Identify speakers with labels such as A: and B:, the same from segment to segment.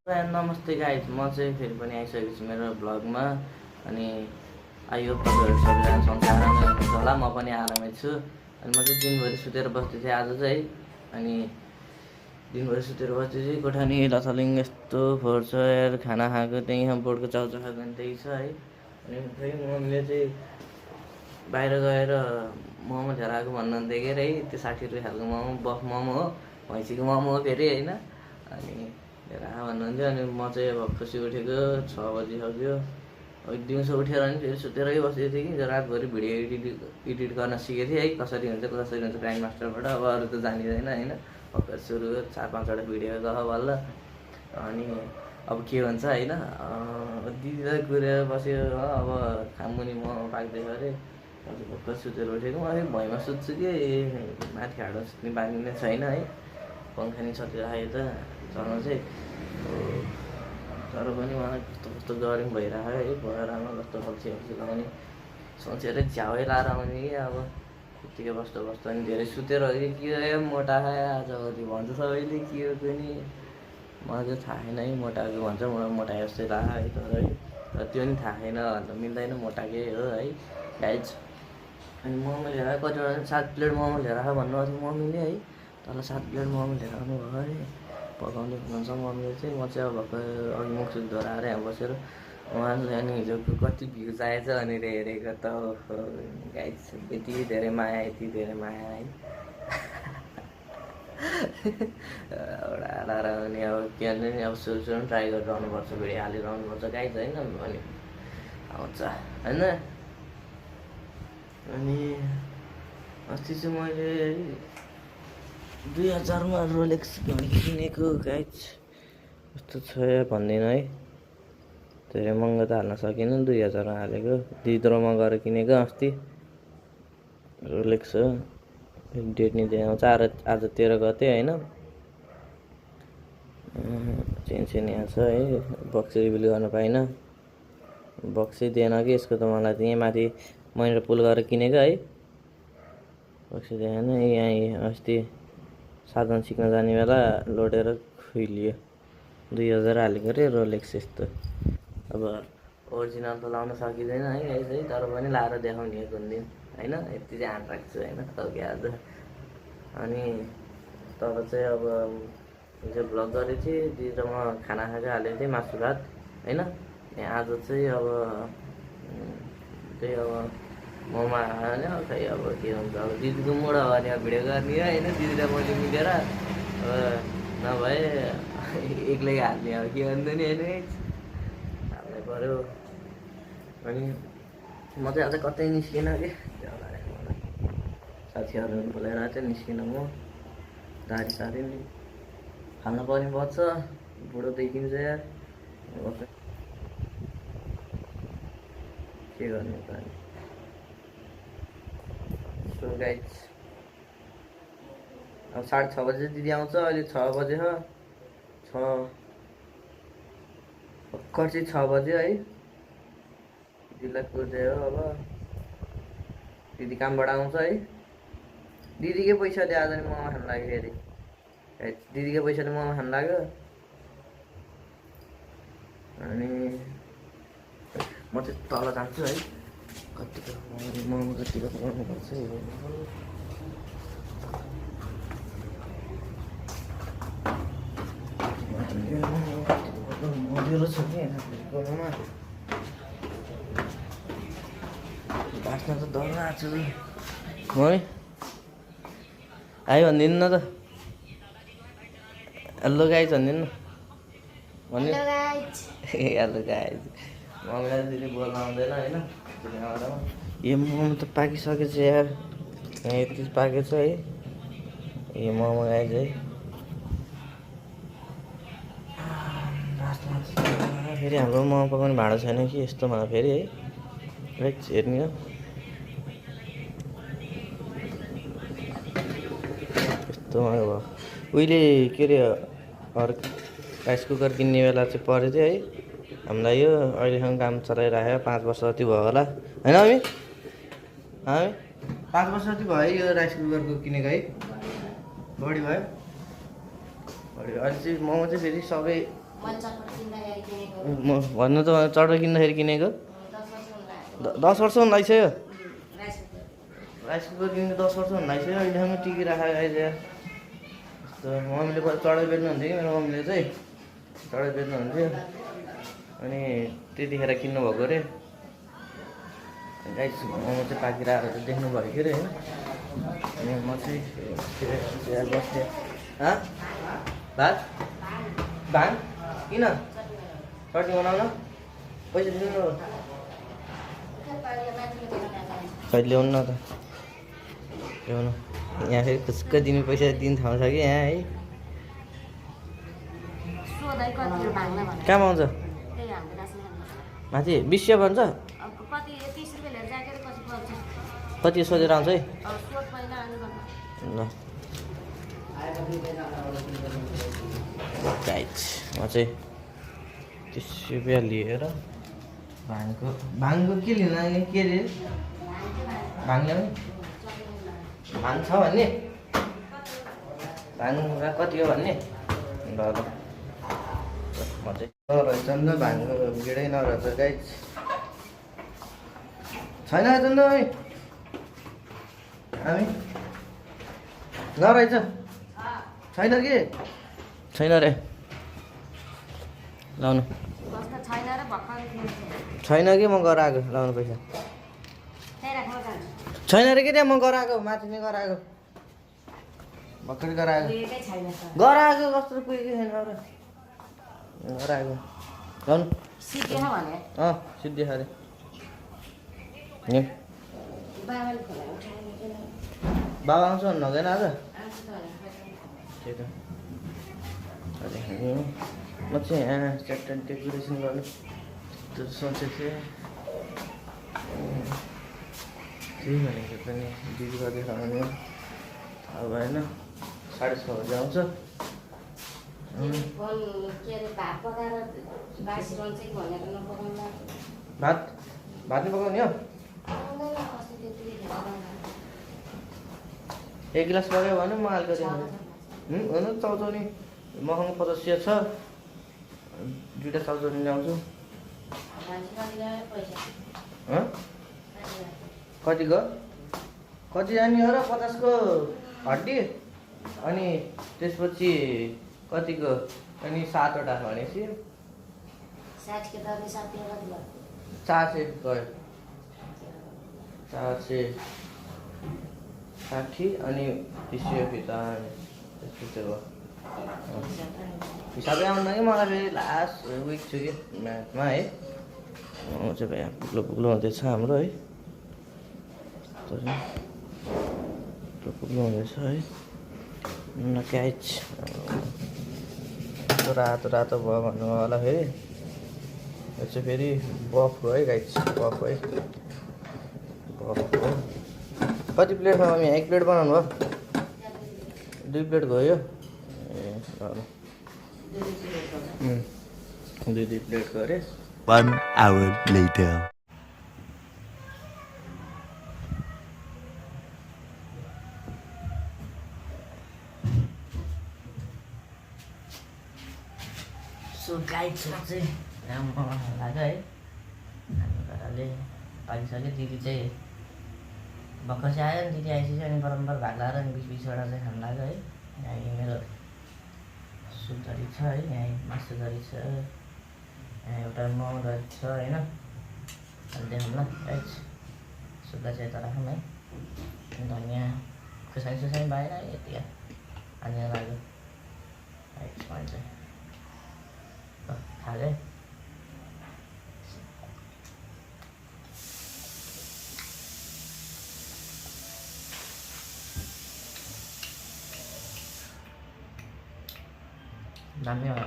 A: नमस्ते गाइज, म चाहिँ फेरि पनि आइसकेको छु मेरो भ्लगमा। अनि आइयो तपाईँहरू सबैजना सन्चै आरामै हुनुहुन्छ होला, म पनि आरामै छु। अनि म चाहिँ दिनभरि सुतेर बस्दै थिएँ आज चाहिँ। अनि दिनभरि सुतेर बस्दै चाहिँ कोठानी लथालिङ यस्तो फोहोर छ यार। खाना खाएको त्यहीँ बोर्डको चाउचाउ खाएको त्यही छ है। अनि फेरि मम्मीले चाहिँ बाहिर गएर मोमो लिएर आएको भन्नुहुन्थ्यो कि है, त्यो 60 रुपियाँ खालको मोमो, बफ मोमो हो, भैँसीको मोमो हो फेरि होइन। अनि लिएर आ भन्नुहुन्थ्यो। अनि म चाहिँ अब खुसी उठेको 6 बजिसक्यो। दिउँसो उठेर नि फेरि सुतेरै बसेको थिएँ कि रातभरि भिडियो एडिट गर्न सिकेको थिएँ है, कसरी हुन्छ क्राइम मास्टरबाट। अब अरू त जानिँदैन होइन, भर्खर सुरु 4-5वटा भिडियो गयो बल्ल। अनि अब के भन्छ होइन, दिदीलाई कुरेर बस्यो हो। अब खामुनि म पाक्दैछ अरे, भर्खर सुतेर उठेको। म अलिक भुइँमा सुत्छु कि माथि हाडो सुत्ने बानी नै छैन है। पङ्खा नि छ त्यो आयो त चल्नु चाहिँ। तर पनि मलाई कस्तो कस्तो गरम भइरहेको है, भएरमा कस्तो अल्छी लगाउने सोचेर झ्याउै लाएर आउने कि अब यत्तिकै बस्दा बस्दा अनि धेरै सुतेर हो कि के मोटा खायो आजभरि भन्छ सबैले, के हो कुनि मलाई चाहिँ थाहा छैन है। मोटाएको भन्छ, मलाई मोटाए जस्तै लाग्यो है, तर त्यो नि थाहा छैन भन्न मिल्दैन, मोटाकै हो है गाइज। अनि मोमो लिएर आयो, कतिवटा 7 प्लेट मोमो लिएर आयो भन्नुभएको थियो मम्मीले है। तल 7 प्लेट मोमो लिएर आउनुभयो अरे, पकाउँदै हुनुहुन्छ मम्मीले चाहिँ। म चाहिँ अब भर्खर अघि मुखसुख धोएर यहाँ बसेर उहाँले अनि हिजोको कति भ्युज आएछ भनेर हेरेको त गाइज। यति धेरै माया, यति धेरै माया है। एउटा हालेर अनि अब के भन्छ नि, अब सुरु सुरु ट्राई गरेर आउनुपर्छ, भिडियो हालेर आउनुपर्छ गाइज होइन, अनि आउँछ होइन। अनि अस्ति चाहिँ मैले 2000मा रोलेक्स घडी किनेको गाइज। कस्तो छ भन्दिनँ है, धेरै महँगो त हाल्न सकिनँ, 2000मा हालेको। दिद्रोमा गएर किनेको अस्ति रोलेक्स हो। डेट नि देखाउँछ आज 13 गते होइन। चेन यहाँ छ है, बक्स रिभिल गर्न पाइनँ, बक्सै दिएन कि यसको त मलाई त यहाँ माथि मैले पुल गरेर किनेको है, बक्सै दिएन। यहाँ अस्ति साधन सिक्न जाने बेला लोडेर खुइलियो। 2000 हालेको रे रोलेक्स यस्तो। अब ओरिजिनल त लाउन सकिँदैन है गाइस है, तर पनि लाएर देखाउने कुन दिन होइन, यति चाहिँ हात राख्छु होइन ओके आज। अनि तर चाहिँ अब हिजो भ्लग गरेको थिएँ, दिदी र म खाना खाएको हालेको थिएँ मासु भात होइन। यहाँ आज चाहिँ अब त्यही अब मोमो हाल्यो खै, अब के हुन्छ। अब दिदीको मुड हो भने अब भिडियो गर्ने होइन, दिदी र मैले मिलेर। अब नभए एक्लै हाल्ने, अब के भन्नु नि होइन, हाल्नै पऱ्यो। अनि म चाहिँ आज कतै निस्किनँ कि, साथीहरू बोलाएर चाहिँ निस्किनँ म। दारी सारी नि खान पनि पर्छ, बुढो देखिन्छ यार, के गर्ने त। सो गाइज अब 6:30 बजे दिदी आउँछ, अहिले 6 बजे हो, 6 भर्खर चाहिँ 6 बज्यो है। दिदीलाई कुर्दै हो अब, दिदी कामबाट आउँछ है। दिदीकै पैसाले आज नि मोमो खानु लाग्यो फेरि, दिदीकै पैसाले मोमो खानु लाग्यो। अनि म चाहिँ तल जान्छु है, कतिको मोमो कतिको बनाउनुपर्छ मधुरो छ कि बनाउनमा, बाँच्न त डर लाग्छ है। आयो भनिदिनु न त, हेलो गाइज भनिदिनु न, हेलो गाइज। मम्मीलाई दिदी बोल्न आउँदैन होइन, यो मोमो त पाकिसकेछ यार, यहाँ यति पाकेछ है यो मोमो गाइज है। फेरि हाम्रो मोमो पकाउने भाँडो छैन कि यस्तोमा फेरि है, राइट हेर्ने हो यस्तोमा भयो। उहिले के अरे राइस कुकर किन्ने बेला चाहिँ परेको थियो है हामीलाई यो, अहिलेसम्म काम चलाइराख्यो, 5 वर्ष जति भयो होला होइन हामी 5 वर्ष जति भयो यो राइस कुकरको किनेको है, बढी भयो। अहिले चाहिँ मोमो चाहिँ फेरि सबै भन्नु त चटर किन्दाखेरि किनेको 10 वर्ष हुन लागिसक्यो राइस कुकर किनेको 10 वर्ष हुन लागिसक्यो अहिलेसम्म टिकिराखेको अहिले यस्तो मम्मीले चढाइ बेच्नुहुन्थ्यो कि मेरो मम्मीले चाहिँ चढाइ बेच्नुहुन्थ्यो अनि त्यतिखेर किन्नुभएको अरे गाइस मोमो चाहिँ पाकिरहेको चाहिँ देख्नुभयो कि अरे होइन अनि म चाहिँ बस्थेँ भात भाङ किन चटनी बनाउन पैसा दिनु कहिले ल्याउनु न त ल्याउनु यहाँ फेरि खुस्क दिनु पैसा दिनु ठाउँ छ कि यहाँ है कहाँ पाउँछ माथि 20 भन्छ कति सोधेर आउँछ है ल गाइस म चाहिँ 30 रुपियाँ लिएर भाङको के लिनु के अरे भाङ ल्याउने भाङ छ भन्ने भाङ कति हो भन्ने ल ल म चाहिँ नरहेछ नि त भाङको भिडै नरहेछ गाइस छैन त हामी नरहेछ छैन के छैन रे लाउनु छैन कि म गराएको लाउनु पैसा छैन रे के त्यहाँ म गराएको माथि नै गराएको भर्खरै गराएको कस्तो पुगेको छैन गराएको लाउनु सिद्धि खाले बाबा आउँछ भन्नु हुँदैन आज त्यही त म चाहिँ यहाँ च्याप्टर डेकोरेसन गर्नु सोचेको थिएँ त्यही भनेको पनि दिदी गर्दै खानु थाहा भएन 6:30 बजी आउँछ भात भात नै पकाउने हो 1 गिलास पकायो भने म अलिकति होइन चाउचाउने मसँग 50 छ 2टा चाउचाउने ल्याउँछु कतिको कति जाने हो र 50 को हड्डी अनि त्यसपछि कतिको अनि 7वटा भनेपछि 400 गयो 460 अनि 30 फिर्ता त्यसपछि भयो हिसाबै आउँदैन कि मलाई फेरि लास्ट विक छु कि म्याथमा है चाहिँ यहाँ पुग्लो हुँदैछ हाम्रो है पुग्लो हुँदैछ है क्याच रातो रातो भयो भन्नु होला फेरि यो चाहिँ फेरि बफ हो है गाइस बफ है बफ हो कति प्लेटमा हामी 1 प्लेट बनाउनु भयो 2 प्लेट गयो दुई प्लेट गरे
B: 1 hour later
A: सो गाइस चाहिँ राम्रो लाग्यो है हामी घरले पाकिसक्यो दिदी चाहिँ भर्खर चाहिँ आयो नि दिदी आइसक्यो अनि बराबर भाग लगाएर अनि 20-20वटा चाहिँ खानु लाग्यो है यहाँ मेरो सुपधरी छ है यहाँ मासु धरी छ यहाँ एउटा मोमो धरी छ होइन अनि देखाउँ ल राइट सुक्दा चाहिँ यता राखौँ है धनियाँ खुर्सानी सुर्सानी बाहिर यति हाल्ने लाग्यो राइट भन्छ खाले दामी भयो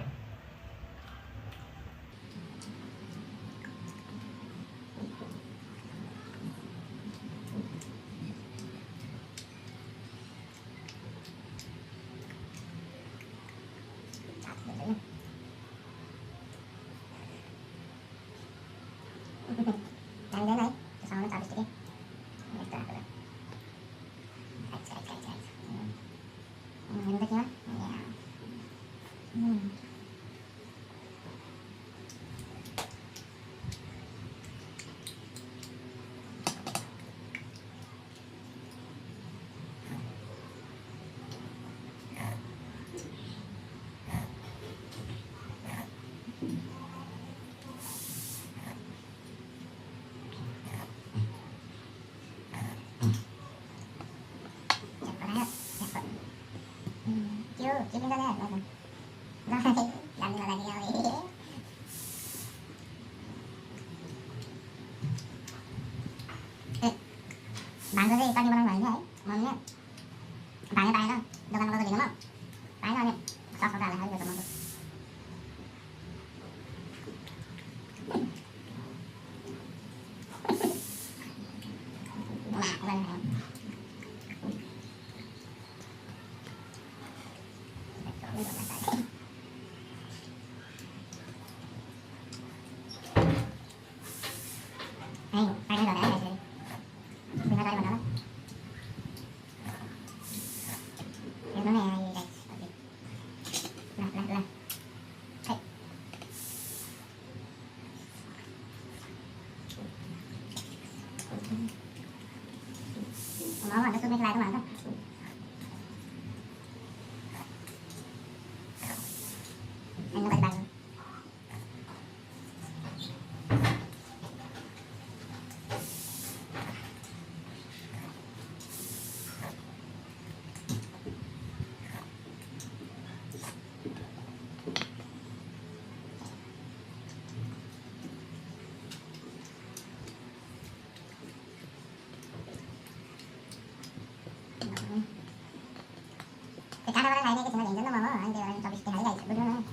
C: चिप्लिन्छ नि लाग्नु लाग्यो भाँडो चाहिँ चटनी बनाउनु भयो है मम्मीले भाँडो पाएन दोकानमा गएको दिनमा पाएन अनि सस हालेर खायो त मको nó là cái tôi lại các bạn đó anh nó bậy bậy cái cá đó này cái chuyện là điện nó mà anh thì cho biết cái này vậy đúng không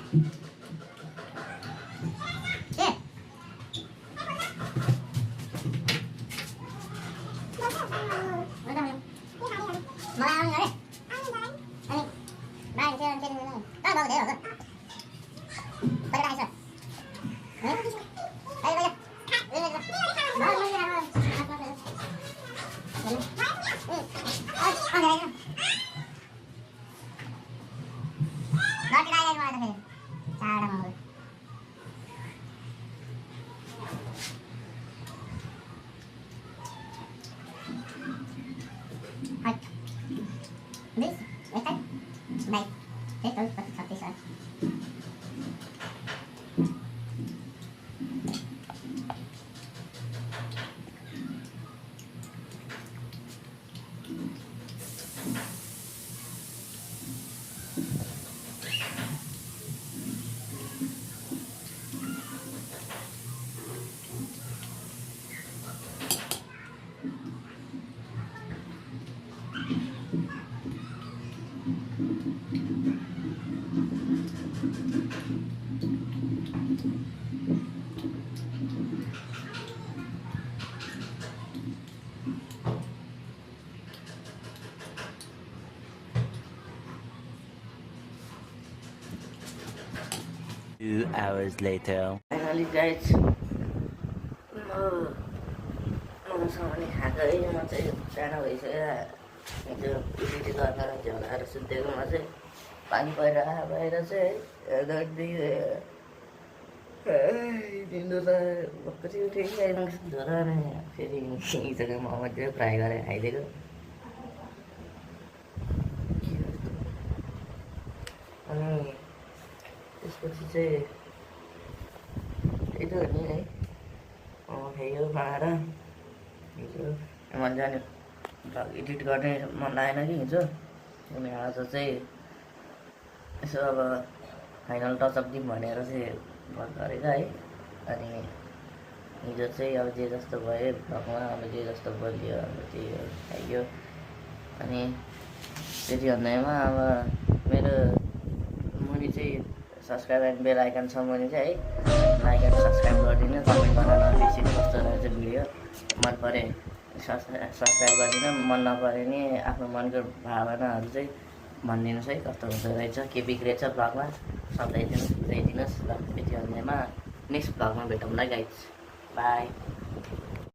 B: 2 hours later.
A: Finally guys मसँग पनि खाएको है म चाहिँ सानो भइसक्यो हिजो PT गरेर झोलाएर सुतेको म चाहिँ पानी परिरहेको बाहिर चाहिँ दिँदो त भक्करी उठेको आइरहनु झोला अनि फेरि हिजोको मोमो चाहिँ फ्राई गरेर खाइदिएको अनि त्यसपछि चाहिँ त्यही त हो नि है खायो बनाएर हिजो मैले जाने भ्लग एडिट गर्ने मन लागेन कि हिजो अनि आज चाहिँ यसो अब फाइनल टचअप दिउँ भनेर चाहिँ भ्लग गरेको है अनि हिजो चाहिँ अब जे जस्तो भयो भ्लगमा अब जे जस्तो बोलियो अब त्यही खाइयो अनि त्यति भन्दैमा अब मेरो मुनि चाहिँ सब्सक्राइब एन्ड बेल आइकन छ भने चाहिँ है लाइक एन्ड सब्सक्राइब गरिदिनु कमेन्ट गर्न नबिर्सिनु कस्तो रहेछ भिडियो मन परे सब्सक्राइब गरिदिनु मन नपरे नि आफ्नो मनको भावनाहरू चाहिँ भनिदिनुहोस् है कस्तो हुँदो रहेछ के बिग्रेछ भ्लगमा बताइदिनुहोस् बुझाइदिनुहोस् ल यति भन्दैमा नेक्स्ट भ्लगमा भेटौँला गाइज बाई